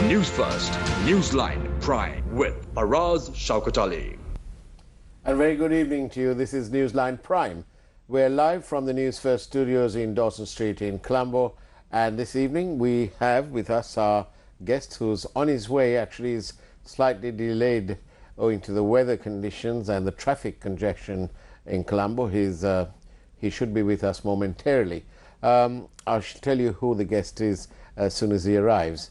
Newsfirst, Newsline Prime with Araz Shaukat Ali. A very good evening to you. This is Newsline Prime. We're live from the Newsfirst studios in Dawson Street in Colombo, and this evening we have with us our guest who's on his way. Actually is slightly delayed owing to the weather conditions and the traffic congestion in Colombo. He should be with us momentarily. I'll tell you who the guest is as soon as he arrives.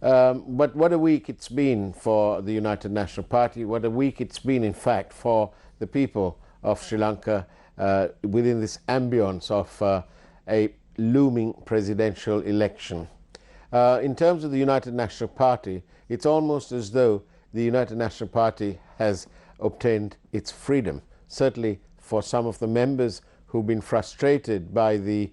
But what a week it's been for the United National Party. What a week it's been, in fact, for the people of Sri Lanka within this ambience of a looming presidential election. In terms of the United National Party, it's almost as though the United National Party has obtained its freedom. Certainly for some of the members who've been frustrated by the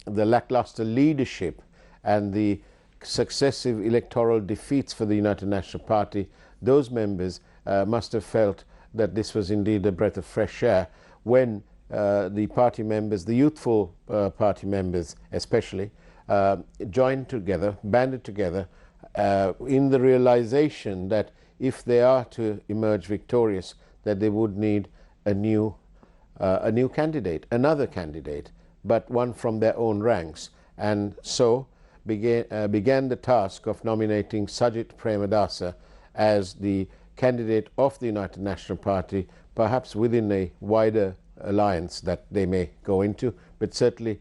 lackluster leadership and the successive electoral defeats for the United National Party, those members must have felt that this was indeed a breath of fresh air when the party members, the youthful party members especially, joined together, banded together in the realization that if they are to emerge victorious, that they would need a new candidate, another candidate, but one from their own ranks. And so began the task of nominating Sajit Premadasa as the candidate of the United National Party, perhaps within a wider alliance that they may go into, but certainly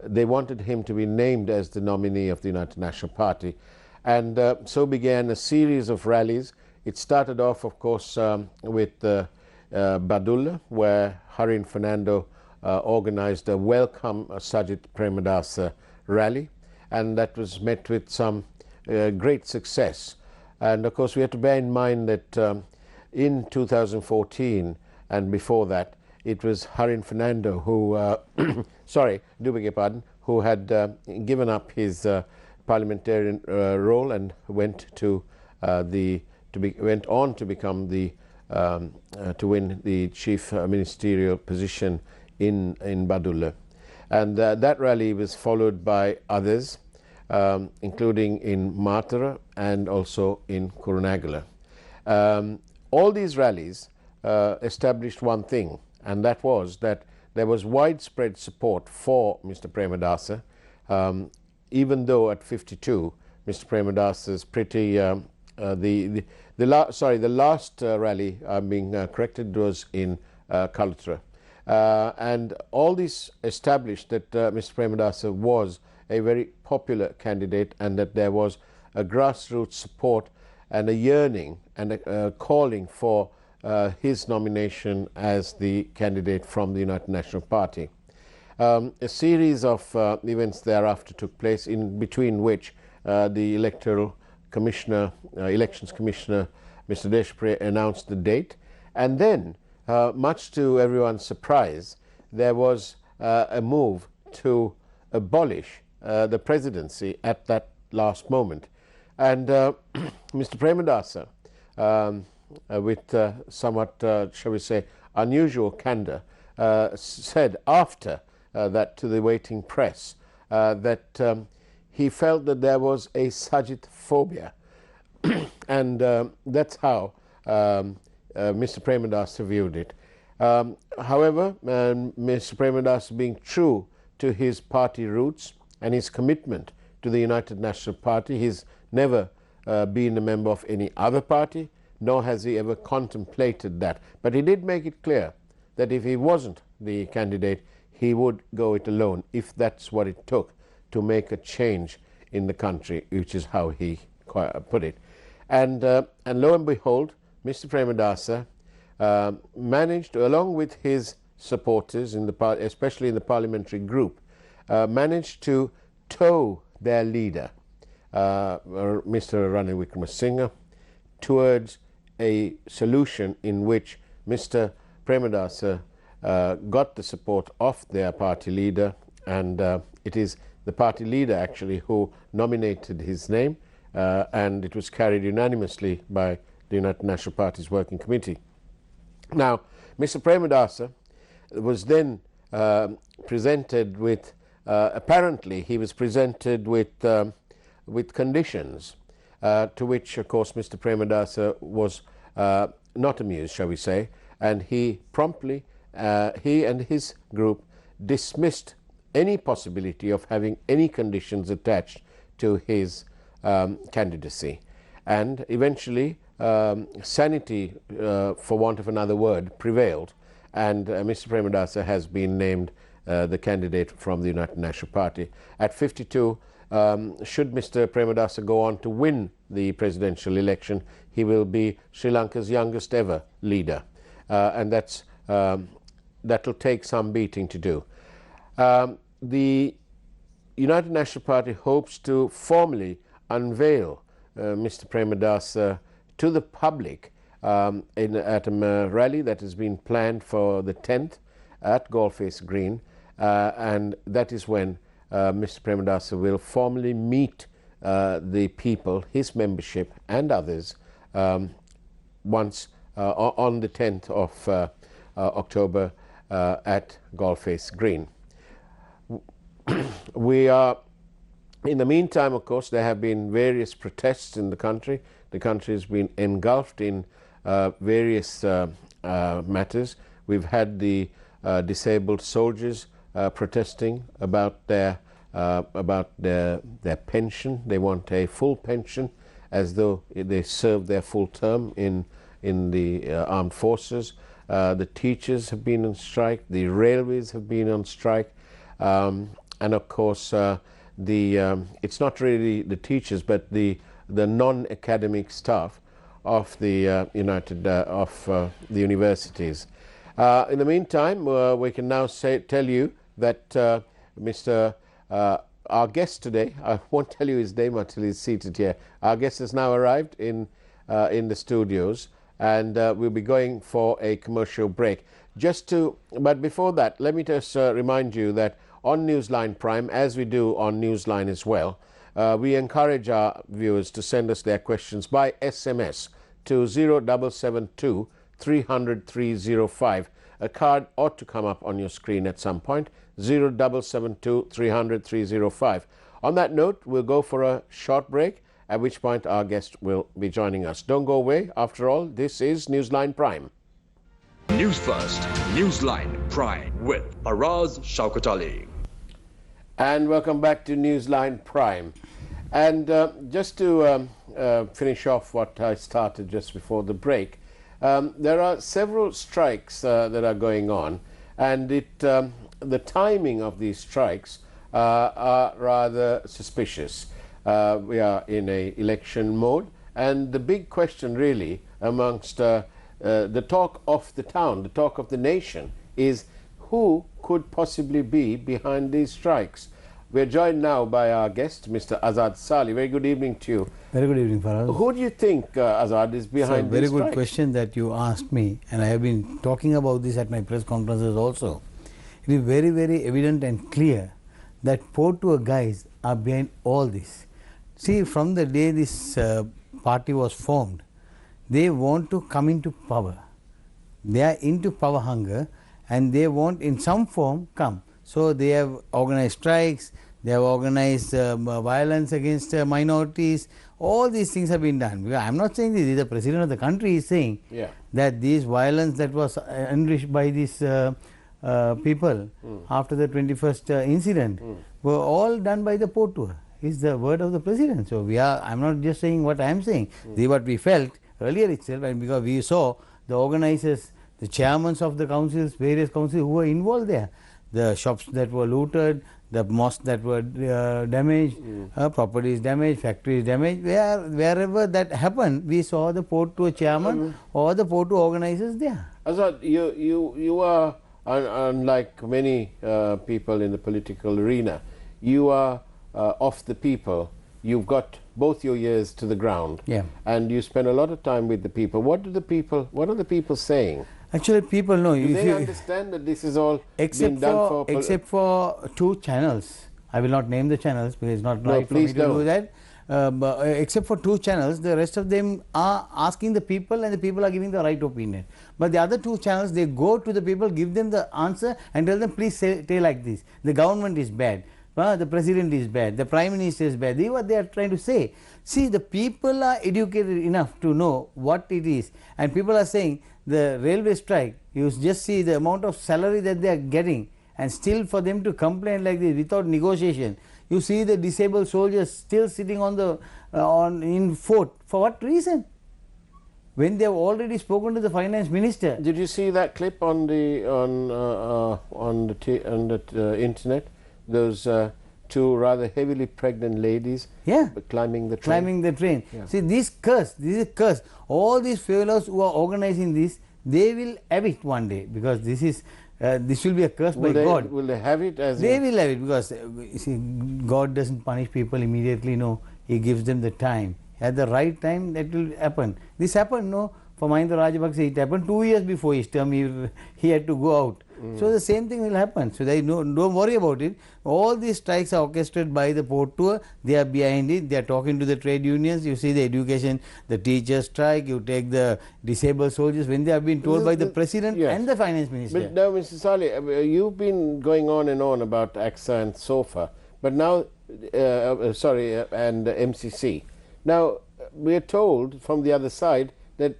they wanted him to be named as the nominee of the United National Party. And so began a series of rallies. It started off, of course, with Badulla, where Harin Fernando organized a welcome Sajit Premadasa rally, and that was met with some great success. And of course we have to bear in mind that in 2014 and before that, it was Harin Fernando who, sorry, do beg your pardon, who had given up his parliamentarian role and went on to become to win the chief ministerial position in Badulla. And that rally was followed by others, including in Matara and also in Kurunegala. All these rallies established one thing, and that was that there was widespread support for Mr. Premadasa, even though at 52, Mr. Premadasa's pretty, the last rally, I'm being corrected, was in Kalatra. And all this established that Mr. Premadasa was a very popular candidate, and that there was a grassroots support and a yearning and a calling for his nomination as the candidate from the United National Party. A series of events thereafter took place, in between which the elections commissioner, Mr. Deshpre, announced the date, and then much to everyone's surprise, there was a move to abolish the presidency at that last moment. And Mr. Premadasa, with somewhat, shall we say, unusual candor, said after that to the waiting press that he felt that there was a Sajit phobia. And that's how Mr. Premadasa viewed it. However, Mr. Premadasa, being true to his party roots and his commitment to the United National Party, he's never been a member of any other party, nor has he ever contemplated that. But he did make it clear that if he wasn't the candidate, he would go it alone, if that's what it took to make a change in the country, which is how he put it. And lo and behold, Mr. Premadasa managed, along with his supporters, especially in the parliamentary group, managed to tow their leader, Mr. Ranil Wickremesinghe, towards a solution in which Mr. Premadasa got the support of their party leader, and it is the party leader actually who nominated his name, and it was carried unanimously by the United National Party's Working Committee. Now, Mr. Premadasa was then presented with, apparently he was presented with with conditions, to which, of course, Mr. Premadasa was not amused, shall we say, and he promptly, he and his group dismissed any possibility of having any conditions attached to his candidacy. And eventually, sanity, for want of another word, prevailed, and Mr. Premadasa has been named the candidate from the United National Party. At 52, should Mr. Premadasa go on to win the presidential election, he will be Sri Lanka's youngest ever leader, and that'll take some beating to do. The United National Party hopes to formally unveil Mr. Premadasa to the public at a rally that has been planned for the 10th at Goldface Green, and that is when Mr. Premadasa will formally meet the people, his membership and others, once on the 10th of October at Goldface Green. We are, in the meantime, of course, there have been various protests in the country. The country has been engulfed in various matters. We've had the disabled soldiers protesting about their pension. They want a full pension, as though they served their full term in the armed forces. The teachers have been on strike. The railways have been on strike. And of course, it's not really the teachers, but the non-academic staff of the universities. In the meantime, we can now tell you that our guest today, I won't tell you his name until he's seated here. Our guest has now arrived in the studios, and we'll be going for a commercial break. But before that, let me just remind you that on Newsline Prime, as we do on Newsline as well, we encourage our viewers to send us their questions by SMS to 0772 300 305. A card ought to come up on your screen at some point, 0772 300 305. On that note, we'll go for a short break, at which point our guest will be joining us. Don't go away. After all, this is Newsline Prime. News First, Newsline Prime with Faraz Shaukat Ali. And welcome back to Newsline Prime. And just to finish off what I started just before the break, there are several strikes that are going on, and the timing of these strikes are rather suspicious. We are in an election mode, and the big question really amongst the talk of the town, the talk of the nation, is who could possibly be behind these strikes. We are joined now by our guest, Mr. Azad Sali. Very good evening to you. Very good evening, Faraz. Who do you think, Azad, is behind these strikes? Very good question that you asked me, and I have been talking about this at my press conferences also. It is very, very evident and clear that 4 tour guys are behind all this. See, from the day this party was formed, they want to come into power. They are into power hunger, and they want in some form come. So they have organized strikes, they have organized violence against minorities. All these things have been done. I am not saying this, the president of the country is saying that this violence that was unleashed by these people after the 21st incident were all done by the port tour, is the word of the president. So I am not just saying what I am saying, this is what we felt earlier itself, and because we saw the organizers, the chairmen of the councils, various councils who were involved there, the shops that were looted, the mosques that were damaged, properties damaged, factories damaged, wherever that happened, we saw the port tour chairman or the port tour organizers there. Azad, you are, unlike many people in the political arena, you are of the people. You've got both your ears to the ground, and you spend a lot of time with the people. What are the people saying? Actually, people know. Do they understand that this is all being done for? Except for 2 channels. I will not name the channels because it's not right for me to do that. Except for 2 channels, the rest of them are asking the people, and the people are giving the right opinion. But the other 2 channels, they go to the people, give them the answer, and tell them, please say like this. The government is bad. The president is bad, the prime minister is bad. This is what they are trying to say. See, the people are educated enough to know what it is, and people are saying the railway strike, you just see the amount of salary that they are getting, and still for them to complain like this without negotiation. You see the disabled soldiers still sitting on the in fort. For what reason? When they have already spoken to the finance minister. Did you see that clip on the internet? Those two rather heavily pregnant ladies, yeah, climbing the train. Climbing the train. Yeah. See, this is a curse. All these fellows who are organizing this, they will have it one day, because this is this will be a curse by God. Will they have it as? They will have it, because see, God doesn't punish people immediately. No, He gives them the time. At the right time, that will happen. This happened, no, for Mahinda Rajapaksa. It happened 2 years before his term. He had to go out. So the same thing will happen. So they don't worry about it. All these strikes are orchestrated by the port tour. They are behind it. They are talking to the trade unions. You see the education, the teachers strike. You take the disabled soldiers when they have been told by the president and the finance minister. But now, Mr. Saleh, you've been going on and on about AXA and SOFA, but now, and MCC. Now we are told from the other side that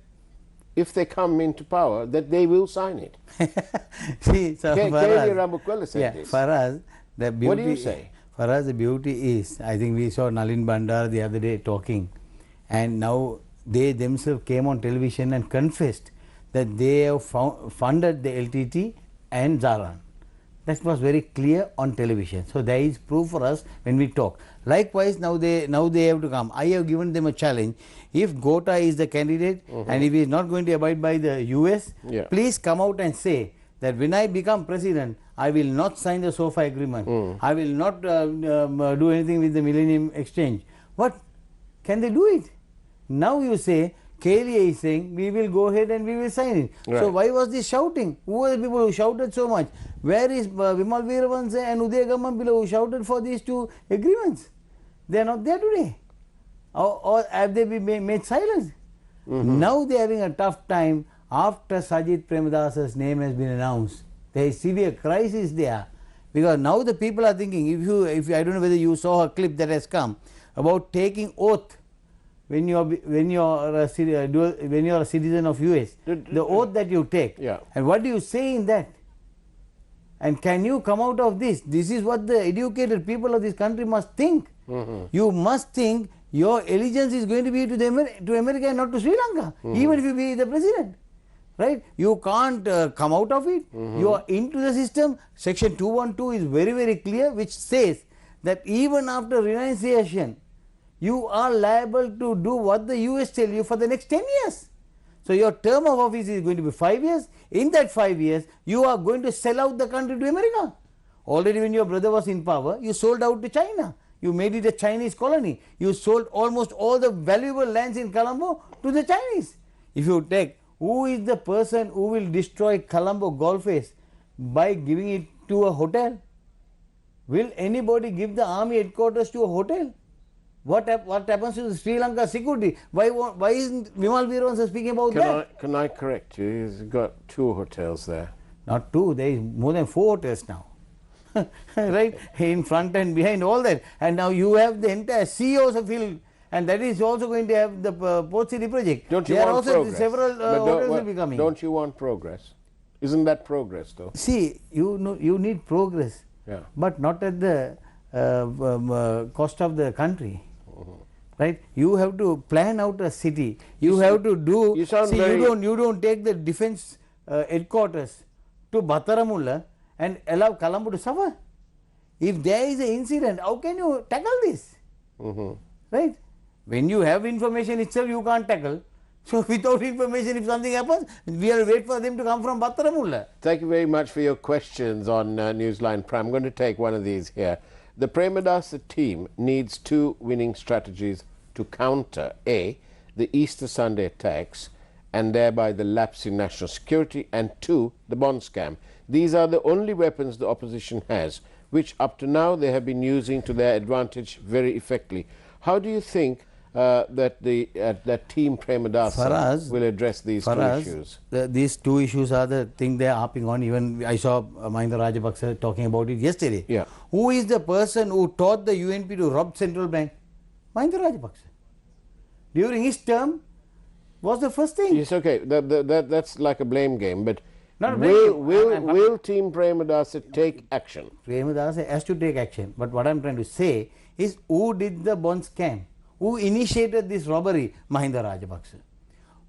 if they come into power, that they will sign it. See, so Rambukwala said this. For us, the beauty. What do you say? For us, the beauty is, I think we saw Nalin Bandar the other day talking, and now they themselves came on television and confessed that they have funded the LTT and Zaran. That was very clear on television. So there is proof for us when we talk. Likewise, now they have to come. I have given them a challenge. If Gota is the candidate and if he is not going to abide by the US, please come out and say that when I become president, I will not sign the SOFA agreement. I will not do anything with the Millennium Exchange. What? Can they do it? Now you say, KLA is saying we will go ahead and we will sign it. Right. So why was this shouting? Who were the people who shouted so much? Where is Vimal Veeravanse and Udaya Gamambila who shouted for these two agreements? They are not there today. Or have they been made silent? Now they are having a tough time after Sajid Premadasa's name has been announced. There is severe crisis there, because now the people are thinking, if I don't know whether you saw a clip that has come about taking oath. When you are a citizen of US, the oath that you take, and what do you say in that? And can you come out of this? This is what the educated people of this country must think. You must think your allegiance is going to be to America and not to Sri Lanka, even if you be the president. Right? You can't come out of it. You are into the system. Section 212 is very, very clear, which says that even after renunciation, you are liable to do what the US tell you for the next 10 years. So your term of office is going to be 5 years. In that 5 years, you are going to sell out the country to America. Already when your brother was in power, you sold out to China. You made it a Chinese colony. You sold almost all the valuable lands in Colombo to the Chinese. If you take, who is the person who will destroy Colombo Golf Face by giving it to a hotel? Will anybody give the army headquarters to a hotel? What happens to the Sri Lanka security? Why isn't Vimal Veeravanse speaking about that? Can I correct you? He's got 2 hotels there. Not 2, there is more than 4 hotels now. Right? In front and behind, all that. And now you have the entire CEOs of Hill, and that is also going to have the Port City project. Don't you there want are also progress? Several hotels will be coming. Don't you want progress? Isn't that progress though? See, you need progress, but not at the cost of the country. Right? You have to plan out a city. You have to do. You don't take the defense headquarters to Bhattaramulla and allow Colombo to suffer. If there is an incident, how can you tackle this? Right? When you have information itself, you can't tackle. So without information, if something happens, we will wait for them to come from Bhattaramulla. Thank you very much for your questions on Newsline Prime. I'm going to take one of these here. The Premadasa team needs 2 winning strategies to counter A, the Easter Sunday attacks and thereby the lapse in national security, and 2, the bond scam. These are the only weapons the opposition has, which up to now they have been using to their advantage very effectively. How do you think that Team Premadasa will address these two issues? These two issues are the thing they are harping on. Even I saw Mahinda Rajapaksa talking about it yesterday. Yeah. Who is the person who taught the UNP to rob central bank? Mahinda Rajapaksa. During his term was the first thing. Yes, okay. That's like a blame game, but will Team Premadasa take action? Premadasa has to take action. But what I am trying to say is, who did the bond scam? Who initiated this robbery? Mahinda Rajapaksa.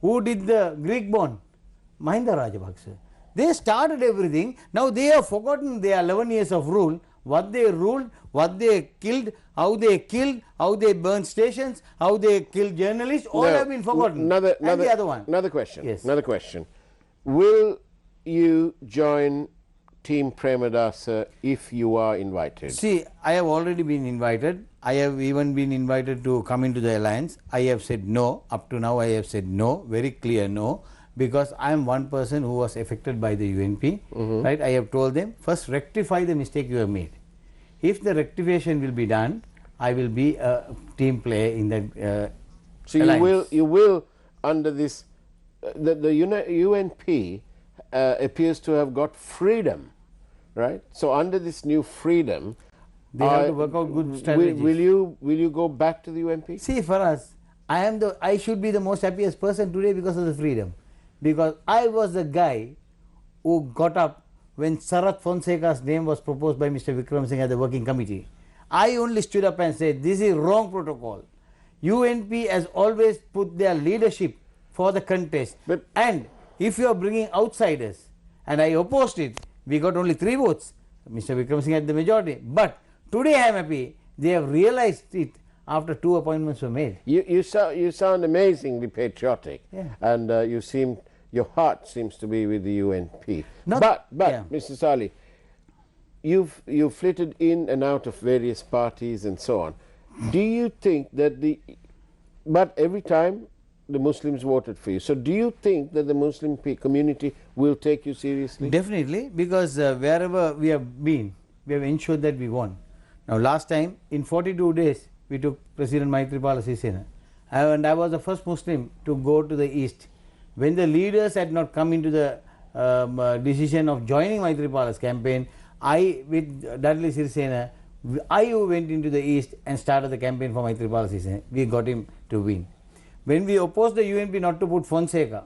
Who did the Greek bond? Mahinda Rajapaksa. They started everything. Now they have forgotten their 11 years of rule, what they ruled, what they killed, how they burned stations, how they killed journalists, all have been forgotten. And the other one. Another question. Yes. Another question. Will you join Team Premadasa if you are invited? See, I have already been invited. I have even been invited to come into the alliance. I have said no. Up to now I have said no, very clear no, because I am one person who was affected by the UNP. Right? I have told them, first rectify the mistake you have made. If the rectification will be done, I will be a team player in that so alliance. you will under this, the UNP appears to have got freedom, right? So under this new freedom, they have to work out good strategies. Will you go back to the UNP? See, for us, I should be the most happiest person today because of the freedom. Because I was the guy who got up when Sarath Fonseca's name was proposed by Mr. Vikram Singh at the working committee. I only stood up and said, this is wrong protocol. UNP has always put their leadership for the contest. And if you are bringing outsiders, and I opposed it, we got only 3 votes. Mr. Vikram Singh had the majority. But today I am happy they have realized it after 2 appointments were made. You sound amazingly patriotic, and your heart seems to be with the UNP. But Mr. Salih, you've flitted in and out of various parties and so on. Do you think that but every time the Muslims voted for you, so do you think that the Muslim community will take you seriously? Definitely, because wherever we have been, we have ensured that we won. Now last time, in 42 days, we took President Maithripala Sirisena, and I was the first Muslim to go to the east. When the leaders had not come into the decision of joining Maithripala's campaign, I, with Dudley Sirisena, I went into the east and started the campaign for Maithripala Sirisena. We got him to win. When we opposed the UNP not to put Fonseca,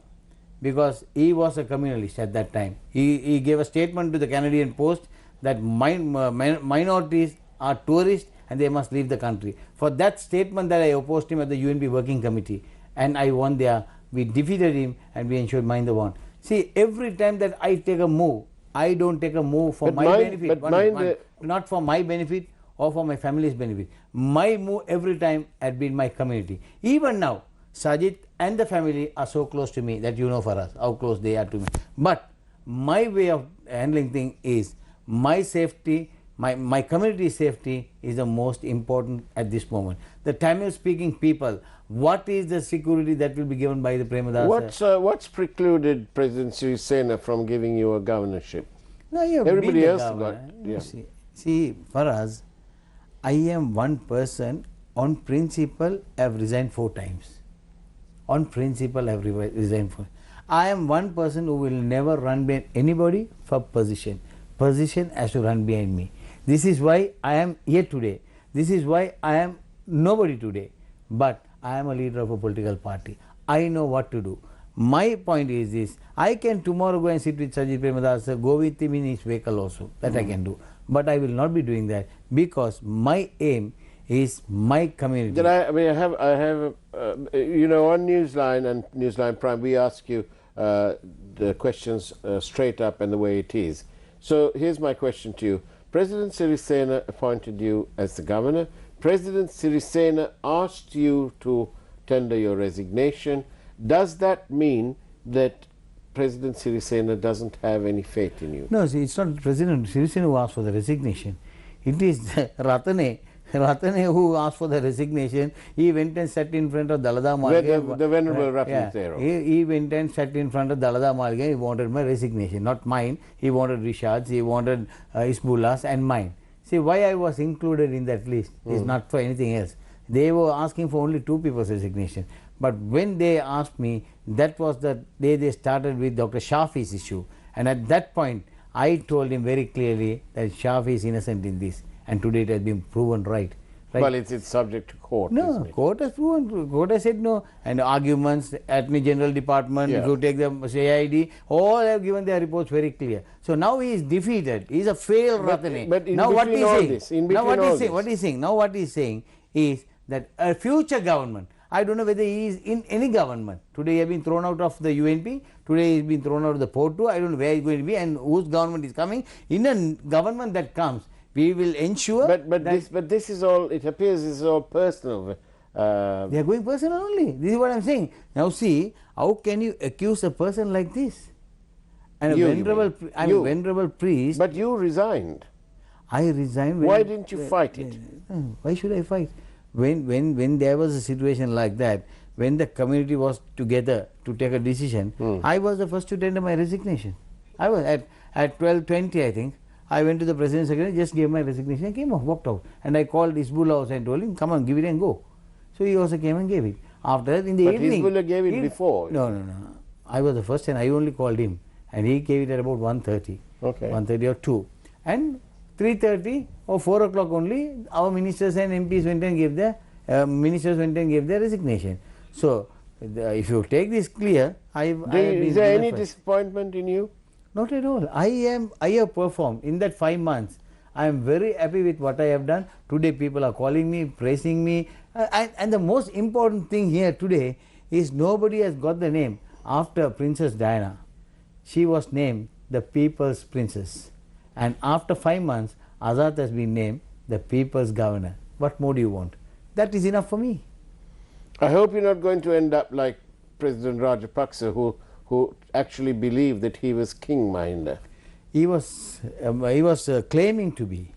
because he was a communalist at that time, he gave a statement to the Canadian Post that minorities are tourists and they must leave the country. For that statement that I opposed him at the UNP working committee, and I won there. We defeated him and we ensured Mahinda won. See, every time that I take a move, I don't take a move for my benefit, not for my benefit or for my family's benefit. My move every time had been my community. Even now, Sajid and the family are so close to me that you know for us how close they are to me. But my way of handling things is my safety, my community's safety is the most important at this moment. The Tamil speaking people, what is the security that will be given by the Premadasa? What's precluded President Sirisena from giving you a governorship? No, everybody else got. Yeah. See, for us, I am one person on principle have resigned 4 times. On principle have resigned 4. I am one person who will never run behind anybody for position. Position has to run behind me. This is why I am here today. This is why I am nobody today. But I am a leader of a political party. I know what to do. My point is this, I can tomorrow go and sit with Sajid Premadasa, go with him in his vehicle also, that I can do. But I will not be doing that because my aim is my community. I have on Newsline and Newsline Prime, we ask you the questions straight up and the way it is. So here's my question to you. President Sirisena appointed you as the governor. President Sirisena asked you to tender your resignation. Does that mean that President Sirisena doesn't have any faith in you? No, see, it's not President Sirisena who asked for the resignation. It is Ratane who asked for the resignation. He went and sat in front of Dalada Malge. The Venerable Ratnatero. He went and sat in front of Dalada Malge. He wanted my resignation, not mine. He wanted Rishad's, he wanted Isbullah's and mine. See, why I was included in that list is not for anything else. They were asking for only 2 people's resignation. But when they asked me, that was the day they started with Dr. Shafi's issue. And at that point, I told him very clearly that Shafi is innocent in this. And today it has been proven right. Well, it's subject to court, No, isn't it? court has proven, court has said no. And arguments, Attorney General Department, if you take the CID, all have given their reports very clear. So now he is defeated. He is a failed Ratane. But in now what between he is all saying, this, in now between all this. what he is saying, now what he is saying is that a future government, I don't know whether he is in any government. Today he has been thrown out of the UNP, today he has been thrown out of the port 2, I don't know where he is going to be and whose government is coming. In a government that comes, we will ensure but this is all, it appears, is all personal. they are going personal only. This is what I am saying. Now see, how can you accuse a person like this? And a venerable priest. But you resigned. I resigned. Why didn't you fight it? Why should I fight? When there was a situation like that, when the community was together to take a decision, I was the first to tender my resignation. I was at 12:20, I think. I went to the President Secretary, just gave my resignation, I came off, walked out. And I called Hizbullah also and told him, come on, give it and go. So he also came and gave it. After that, in the evening. But Hizbullah gave it before. No. I was the first and I only called him. And he gave it at about 1:30. Okay. 1:30 or 2. And 3:30 or 4 o'clock only, our ministers and MPs went and gave their resignation. So, if you take this clear, is there any disappointment in you? Not at all. I have performed in that 5 months. I am very happy with what I have done. Today people are calling me, praising me. And the most important thing here today is nobody has got the name after Princess Diana. She was named the People's Princess. And after 5 months, Azad has been named the People's Governor. What more do you want? That is enough for me. I hope you're not going to end up like President Rajapaksa, who actually believed that he was King Mahinda. He was claiming to be.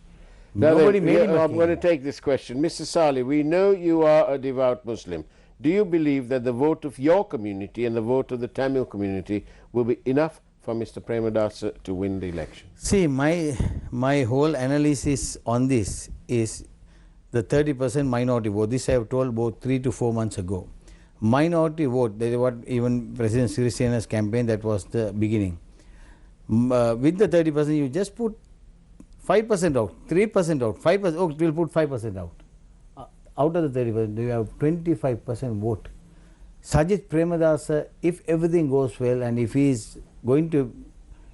Now Nobody then, made him a I'm king. going to take this question. Mr. Saleh, we know you are a devout Muslim. Do you believe that the vote of your community and the vote of the Tamil community will be enough for Mr. Premadasa to win the election? See, my whole analysis on this is the 30% minority vote. This I have told about 3 to 4 months ago. Minority vote, that is what even President Sirisena's campaign, that was the beginning. With the 30%, you just put 5% out, 3% out, 5%, oh, we'll put 5% out. Out of the 30%, you have 25% vote. Sajith Premadasa, if everything goes well and if he is going to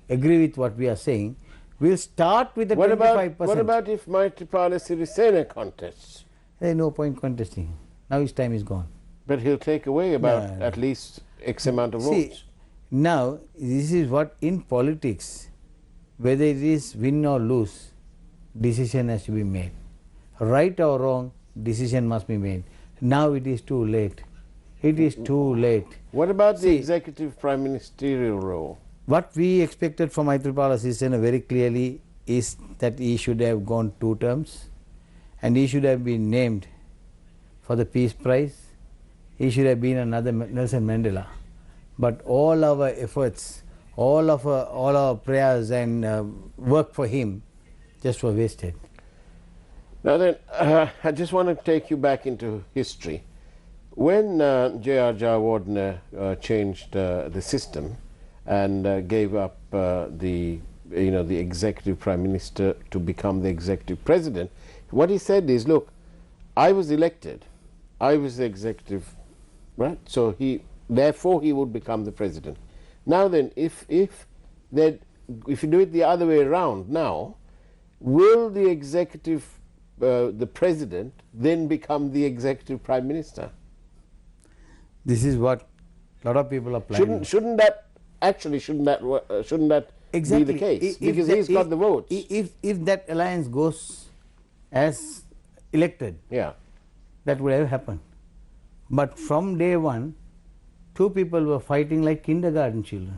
agree with what we are saying, we'll start with the 25%. What about if Maithripala Sirisena contests? There is no point contesting. Now his time is gone. But he'll take away about at least X amount of votes. Now, this is what in politics, whether it is win or lose, decision has to be made. Right or wrong, decision must be made. Now it is too late. It is too late. What about the executive prime ministerial role? What we expected from Maithripala Sirisena very clearly is that he should have gone 2 terms and he should have been named for the Peace Prize. He should have been another Nelson Mandela. But all our efforts, all our prayers and work for him just were wasted. Now then, I just want to take you back into history. When J.R. Jayawardena changed the system and gave up the executive prime minister to become the executive president, what he said is, look, I was elected, I was the executive, right? So therefore he would become the president. Now then, if you do it the other way around now, will the executive, the president, then become the executive prime minister? This is what a lot of people are planning. Shouldn't that be the case? Because he's got the votes. If that alliance goes as elected, that would have happened. But from day one, 2 people were fighting like kindergarten children,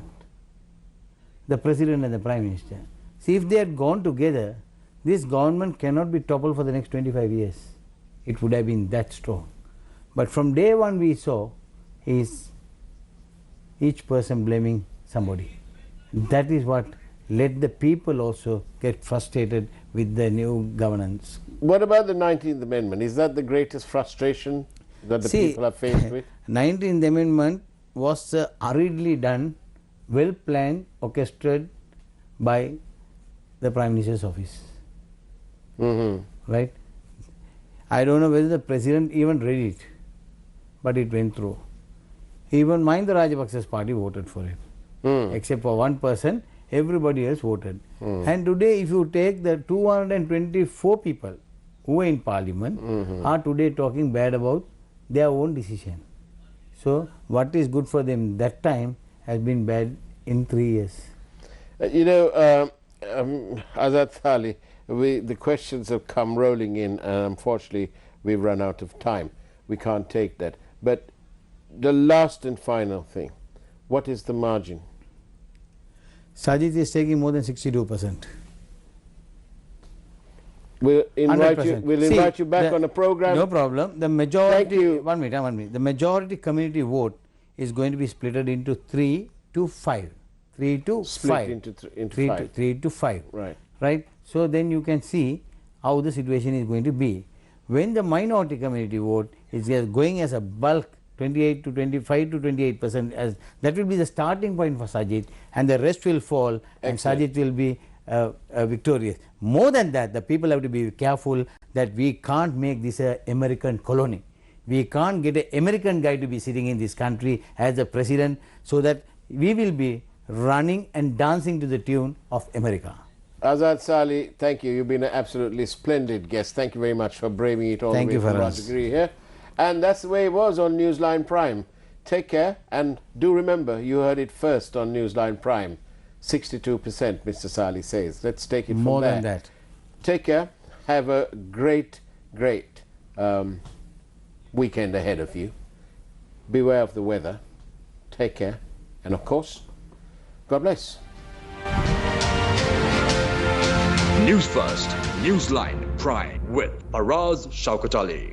the president and the prime minister. See, if they had gone together, this government cannot be toppled for the next 25 years. It would have been that strong. But from day one we saw is each person blaming somebody. That is what let the people also get frustrated with the new governance. What about the 19th Amendment? Is that the greatest frustration that the people are faced with? 19th Amendment was hurriedly done, well planned, orchestrated by the Prime Minister's office. Right? I don't know whether the President even read it, but it went through. Even Mahinda Rajapaksa's party voted for it. Except for one person, everybody else voted. And today, if you take the 224 people who are in Parliament, are today talking bad about their own decision. So, what is good for them that time has been bad in 3 years. Azad Thali, the questions have come rolling in, and unfortunately, we've run out of time. We can't take that. But the last and final thing, what is the margin? Sajid is taking more than 62%. We'll invite 100%. you. We'll invite you back on a program. No problem. The majority. Thank you. 1 minute. 1 minute. The majority community vote is going to be split into 3 to 5. 3 to Split 5. into 3 5. To, 3 to 5. Right. Right. So then you can see how the situation is going to be. When the minority community vote is going as a bulk, 28 to 25 to 28%, as that will be the starting point for Sajid, and the rest will fall. Excellent. And Sajid will be victorious. More than that, the people have to be careful that we can't make this an American colony. We can't get an American guy to be sitting in this country as the president, so that we will be running and dancing to the tune of America. Azad Sali, thank you. You've been an absolutely splendid guest. Thank you very much for braving it all the way from Rajagiri here. And that's the way it was on Newsline Prime. Take care, and do remember, you heard it first on Newsline Prime. 62%, Mr. Sali says. Let's take it from there. More than that. Take care. Have a great, great weekend ahead of you. Beware of the weather. Take care. And of course, God bless. News First, Newsline Prime with Faraz Shaukat Ali.